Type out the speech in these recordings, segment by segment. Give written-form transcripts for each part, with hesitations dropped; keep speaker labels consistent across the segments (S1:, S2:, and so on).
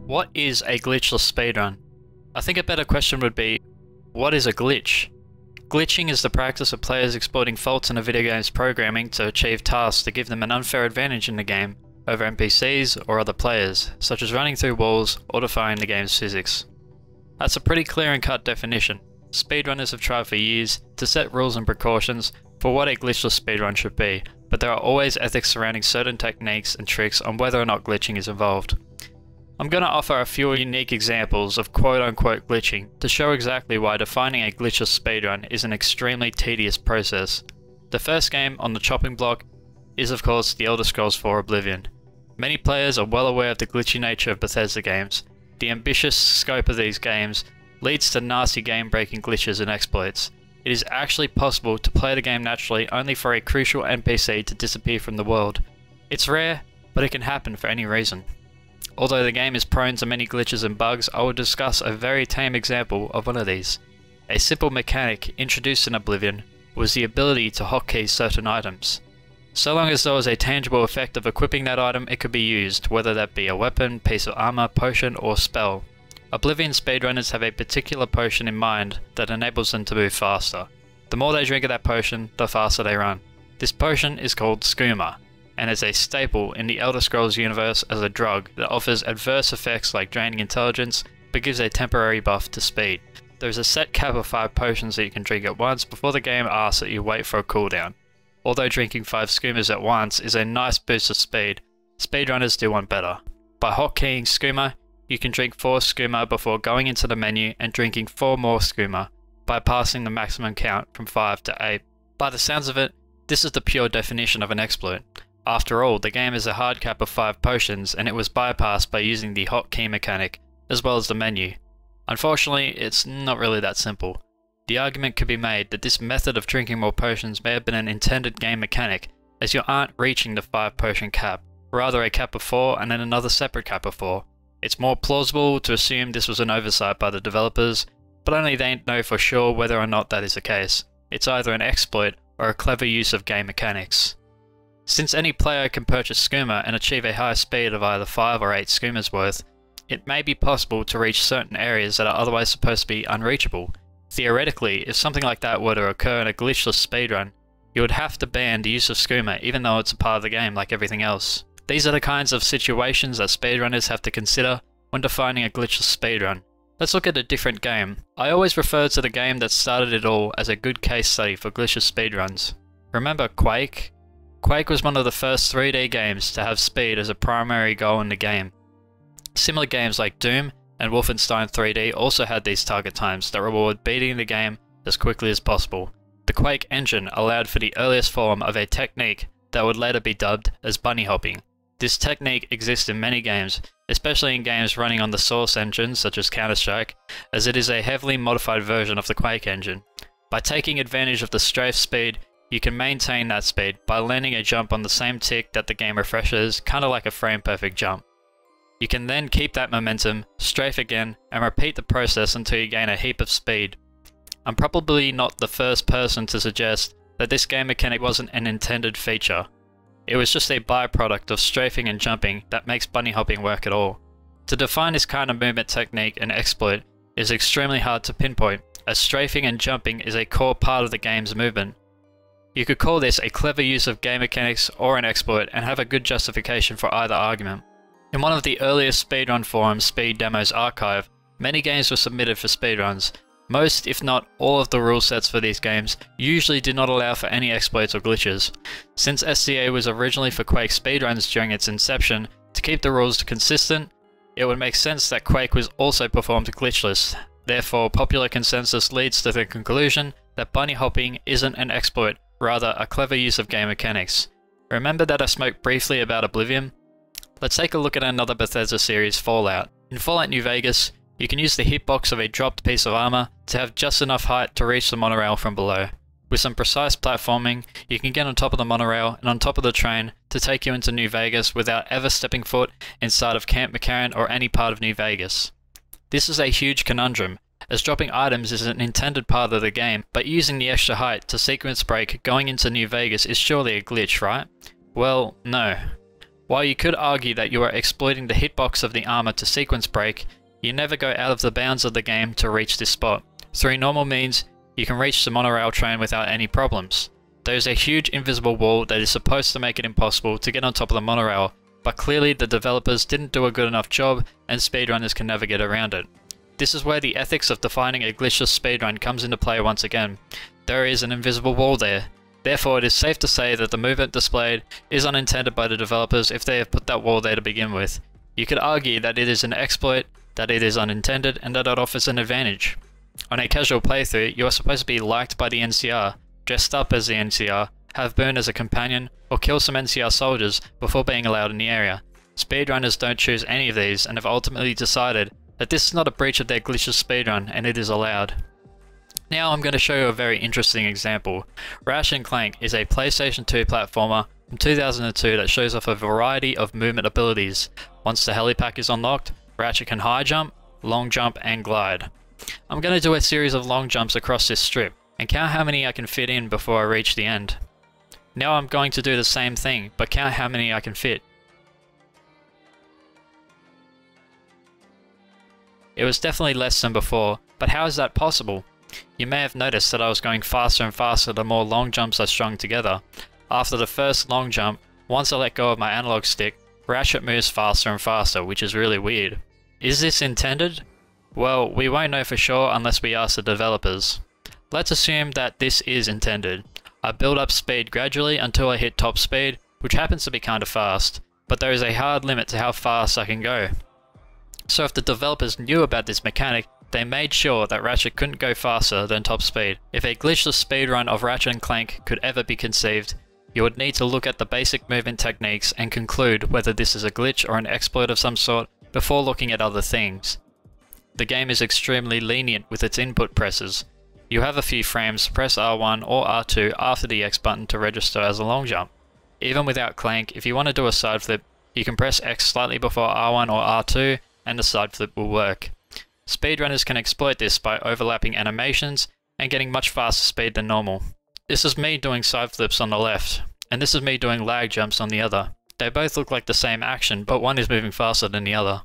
S1: What is a glitchless speedrun? I think a better question would be, what is a glitch? Glitching is the practice of players exploiting faults in a video game's programming to achieve tasks to give them an unfair advantage in the game over NPCs or other players, such as running through walls or defying the game's physics. That's a pretty clear and cut definition. Speedrunners have tried for years to set rules and precautions for what a glitchless speedrun should be, but there are always ethics surrounding certain techniques and tricks on whether or not glitching is involved. I'm going to offer a few unique examples of quote-unquote glitching to show exactly why defining a glitchless speedrun is an extremely tedious process. The first game on the chopping block is of course The Elder Scrolls IV Oblivion. Many players are well aware of the glitchy nature of Bethesda games. The ambitious scope of these games leads to nasty game-breaking glitches and exploits. It is actually possible to play the game naturally only for a crucial NPC to disappear from the world. It's rare, but it can happen for any reason. Although the game is prone to many glitches and bugs, I will discuss a very tame example of one of these. A simple mechanic introduced in Oblivion was the ability to hotkey certain items. So long as there was a tangible effect of equipping that item, it could be used, whether that be a weapon, piece of armor, potion, or spell. Oblivion speedrunners have a particular potion in mind that enables them to move faster. The more they drink of that potion, the faster they run. This potion is called skooma, and is a staple in the Elder Scrolls universe as a drug that offers adverse effects like draining intelligence, but gives a temporary buff to speed. There is a set cap of 5 potions that you can drink at once before the game asks that you wait for a cooldown. Although drinking 5 skoomas at once is a nice boost of speed, speedrunners do one better. By hotkeying skooma, you can drink 4 skooma before going into the menu and drinking 4 more skooma, bypassing the maximum count from 5 to 8. By the sounds of it, this is the pure definition of an exploit. After all, the game is a hard cap of 5 potions and it was bypassed by using the hotkey mechanic, as well as the menu. Unfortunately, it's not really that simple. The argument could be made that this method of drinking more potions may have been an intended game mechanic, as you aren't reaching the 5 potion cap, rather a cap of 4 and then another separate cap of 4. It's more plausible to assume this was an oversight by the developers, but only they know for sure whether or not that is the case. It's either an exploit or a clever use of game mechanics. Since any player can purchase skooma and achieve a high speed of either 5 or 8 skoomas worth, it may be possible to reach certain areas that are otherwise supposed to be unreachable. Theoretically, if something like that were to occur in a glitchless speedrun, you would have to ban the use of skooma even though it's a part of the game like everything else. These are the kinds of situations that speedrunners have to consider when defining a glitchless speedrun. Let's look at a different game. I always refer to the game that started it all as a good case study for glitchless speedruns. Remember Quake? Quake was one of the first 3D games to have speed as a primary goal in the game. Similar games like Doom and Wolfenstein 3D also had these target times that reward beating the game as quickly as possible. The Quake engine allowed for the earliest form of a technique that would later be dubbed as bunny hopping. This technique exists in many games, especially in games running on the Source engine such as Counter-Strike, as it is a heavily modified version of the Quake engine. By taking advantage of the strafe speed, you can maintain that speed by landing a jump on the same tick that the game refreshes, kinda like a frame-perfect jump. You can then keep that momentum, strafe again, and repeat the process until you gain a heap of speed. I'm probably not the first person to suggest that this game mechanic wasn't an intended feature. It was just a byproduct of strafing and jumping that makes bunny hopping work at all. To define this kind of movement technique and exploit is extremely hard to pinpoint, as strafing and jumping is a core part of the game's movement. You could call this a clever use of game mechanics or an exploit and have a good justification for either argument. In one of the earliest speedrun forums, Speed Demos Archive, many games were submitted for speedruns. Most, if not all of the rule sets for these games usually did not allow for any exploits or glitches. Since SCA was originally for Quake speedruns during its inception, to keep the rules consistent, it would make sense that Quake was also performed glitchless. Therefore, popular consensus leads to the conclusion that bunny hopping isn't an exploit, rather a clever use of game mechanics. Remember that I spoke briefly about Oblivion? Let's take a look at another Bethesda series, Fallout. In Fallout New Vegas, you can use the hitbox of a dropped piece of armor to have just enough height to reach the monorail from below. With some precise platforming, you can get on top of the monorail and on top of the train to take you into New Vegas without ever stepping foot inside of Camp McCarran or any part of New Vegas. This is a huge conundrum, as dropping items is an intended part of the game, but using the extra height to sequence break going into New Vegas is surely a glitch, right? Well, no. While you could argue that you are exploiting the hitbox of the armor to sequence break, you never go out of the bounds of the game to reach this spot. Through normal means, you can reach the monorail train without any problems. There is a huge invisible wall that is supposed to make it impossible to get on top of the monorail, but clearly the developers didn't do a good enough job and speedrunners can never get around it. This is where the ethics of defining a glitchless speedrun comes into play once again. There is an invisible wall there. Therefore, it is safe to say that the movement displayed is unintended by the developers if they have put that wall there to begin with. You could argue that it is an exploit, that it is unintended, and that it offers an advantage. On a casual playthrough, you are supposed to be liked by the NCR, dressed up as the NCR, have Boone as a companion, or kill some NCR soldiers before being allowed in the area. Speedrunners don't choose any of these and have ultimately decided that this is not a breach of their glitchless speedrun and it is allowed. Now I'm going to show you a very interesting example. Ratchet & Clank is a PlayStation 2 platformer from 2002 that shows off a variety of movement abilities. Once the helipack is unlocked, Ratchet can high jump, long jump and glide. I'm going to do a series of long jumps across this strip and count how many I can fit in before I reach the end. Now I'm going to do the same thing, but count how many I can fit. It was definitely less than before, but how is that possible? You may have noticed that I was going faster and faster the more long jumps I strung together. After the first long jump, once I let go of my analog stick, Ratchet moves faster and faster, which is really weird. Is this intended? Well, we won't know for sure unless we ask the developers. Let's assume that this is intended. I build up speed gradually until I hit top speed, which happens to be kinda fast, but there is a hard limit to how fast I can go. So if the developers knew about this mechanic, they made sure that Ratchet couldn't go faster than top speed. If a glitchless speedrun of Ratchet & Clank could ever be conceived, you would need to look at the basic movement techniques and conclude whether this is a glitch or an exploit of some sort before looking at other things. The game is extremely lenient with its input presses. You have a few frames, press R1 or R2 after the X button to register as a long jump. Even without Clank, if you want to do a side flip, you can press X slightly before R1 or R2 and the side flip will work. Speedrunners can exploit this by overlapping animations and getting much faster speed than normal. This is me doing side flips on the left, and this is me doing lag jumps on the other. They both look like the same action, but one is moving faster than the other.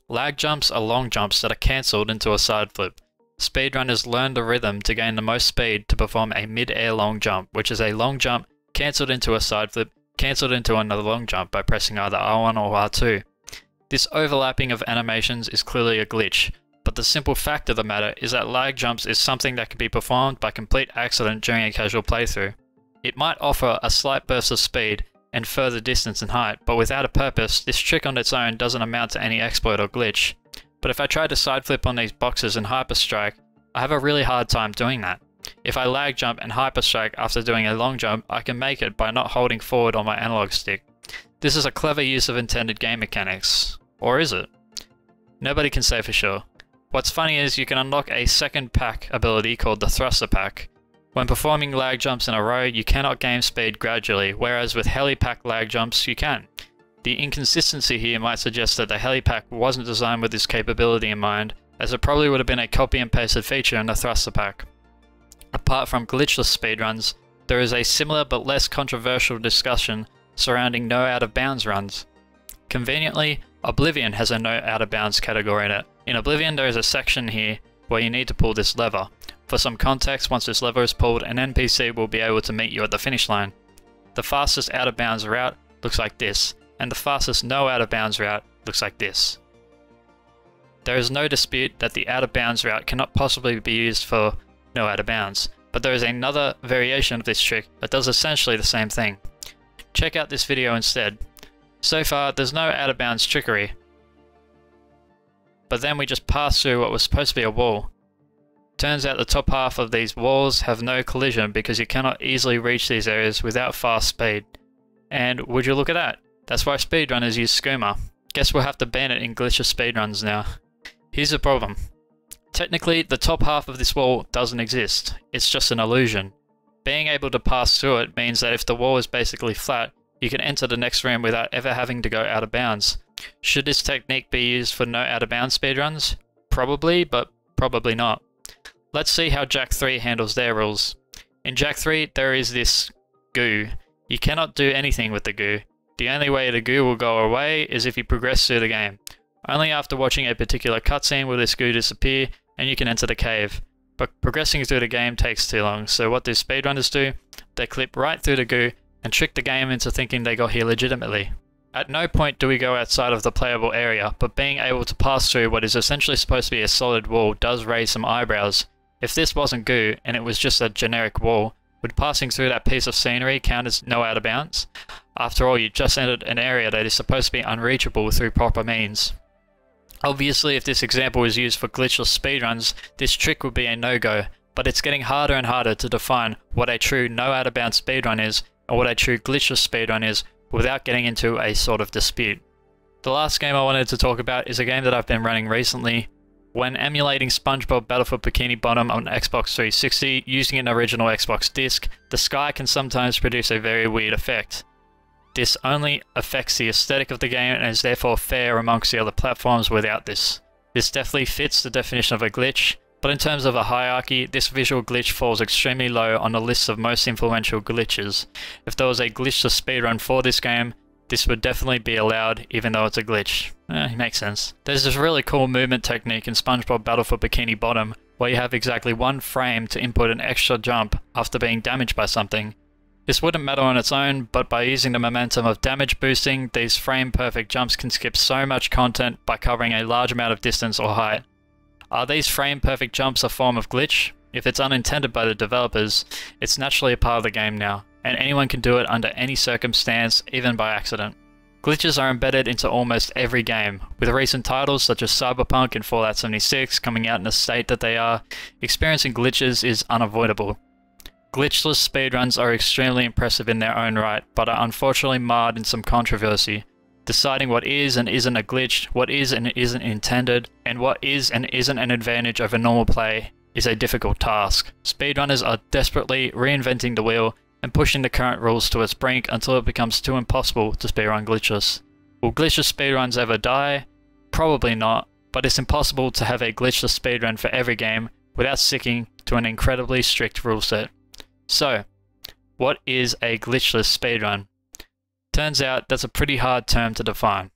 S1: Lag jumps are long jumps that are cancelled into a side flip. Speedrunners learn the rhythm to gain the most speed to perform a mid-air long jump, which is a long jump cancelled into a side flip, cancelled into another long jump by pressing either R1 or R2. This overlapping of animations is clearly a glitch, but the simple fact of the matter is that lag jumps is something that can be performed by complete accident during a casual playthrough. It might offer a slight burst of speed and further distance and height, but without a purpose, this trick on its own doesn't amount to any exploit or glitch. But if I try to side flip on these boxes and hyperstrike, I have a really hard time doing that. If I lag jump and hyperstrike after doing a long jump, I can make it by not holding forward on my analog stick. This is a clever use of intended game mechanics. Or is it? Nobody can say for sure. What's funny is you can unlock a second pack ability called the thruster pack. When performing lag jumps in a row, you cannot gain speed gradually, whereas with helipack lag jumps you can. The inconsistency here might suggest that the helipack wasn't designed with this capability in mind, as it probably would have been a copy and pasted feature in the thruster pack. Apart from glitchless speedruns, there is a similar but less controversial discussion surrounding no out of bounds runs. Conveniently, Oblivion has a no out of bounds category in it. In Oblivion there is a section here where you need to pull this lever. For some context, once this lever is pulled, an NPC will be able to meet you at the finish line. The fastest out of bounds route looks like this, and the fastest no out of bounds route looks like this. There is no dispute that the out of bounds route cannot possibly be used for no out of bounds, but there is another variation of this trick that does essentially the same thing. Check out this video instead. So far, there's no out of bounds trickery, but then we just pass through what was supposed to be a wall. Turns out the top half of these walls have no collision because you cannot easily reach these areas without fast speed. And would you look at that? That's why speedrunners use skooma. Guess we'll have to ban it in glitchless speedruns now. Here's the problem. Technically, the top half of this wall doesn't exist. It's just an illusion. Being able to pass through it means that if the wall is basically flat, you can enter the next room without ever having to go out of bounds. Should this technique be used for no out of bounds speedruns? Probably, but probably not. Let's see how Jak 3 handles their rules. In Jak 3, there is this goo. You cannot do anything with the goo. The only way the goo will go away is if you progress through the game. Only after watching a particular cutscene will this goo disappear and you can enter the cave. But progressing through the game takes too long, so what do speedrunners do? They clip right through the goo and trick the game into thinking they got here legitimately. At no point do we go outside of the playable area, but being able to pass through what is essentially supposed to be a solid wall does raise some eyebrows. If this wasn't goo and it was just a generic wall, would passing through that piece of scenery count as no out of bounds? After all, you just entered an area that is supposed to be unreachable through proper means. Obviously, if this example is used for glitchless speedruns, this trick would be a no-go, but it's getting harder and harder to define what a true no out of bounds speedrun is and what a true glitchless speedrun is without getting into a sort of dispute. The last game I wanted to talk about is a game that I've been running recently. When emulating SpongeBob Battlefield Bikini Bottom on Xbox 360 using an original Xbox disc, the sky can sometimes produce a very weird effect. This only affects the aesthetic of the game and is therefore fair amongst the other platforms without this. This definitely fits the definition of a glitch, but in terms of a hierarchy, this visual glitch falls extremely low on the list of most influential glitches. If there was a glitchless speedrun for this game, this would definitely be allowed even though it's a glitch. It makes sense. There's this really cool movement technique in SpongeBob Battlefield Bikini Bottom where you have exactly one frame to input an extra jump after being damaged by something. This wouldn't matter on its own, but by using the momentum of damage boosting, these frame perfect jumps can skip so much content by covering a large amount of distance or height. Are these frame perfect jumps a form of glitch? If it's unintended by the developers, it's naturally a part of the game now, and anyone can do it under any circumstance, even by accident. Glitches are embedded into almost every game, with recent titles such as Cyberpunk and Fallout 76 coming out in the state that they are. Experiencing glitches is unavoidable. Glitchless speedruns are extremely impressive in their own right, but are unfortunately marred in some controversy. Deciding what is and isn't a glitch, what is and isn't intended, and what is and isn't an advantage over normal play is a difficult task. Speedrunners are desperately reinventing the wheel and pushing the current rules to its brink until it becomes too impossible to speedrun glitchless. Will glitchless speedruns ever die? Probably not, but it's impossible to have a glitchless speedrun for every game without sticking to an incredibly strict rule set. So, what is a glitchless speedrun? Turns out that's a pretty hard term to define.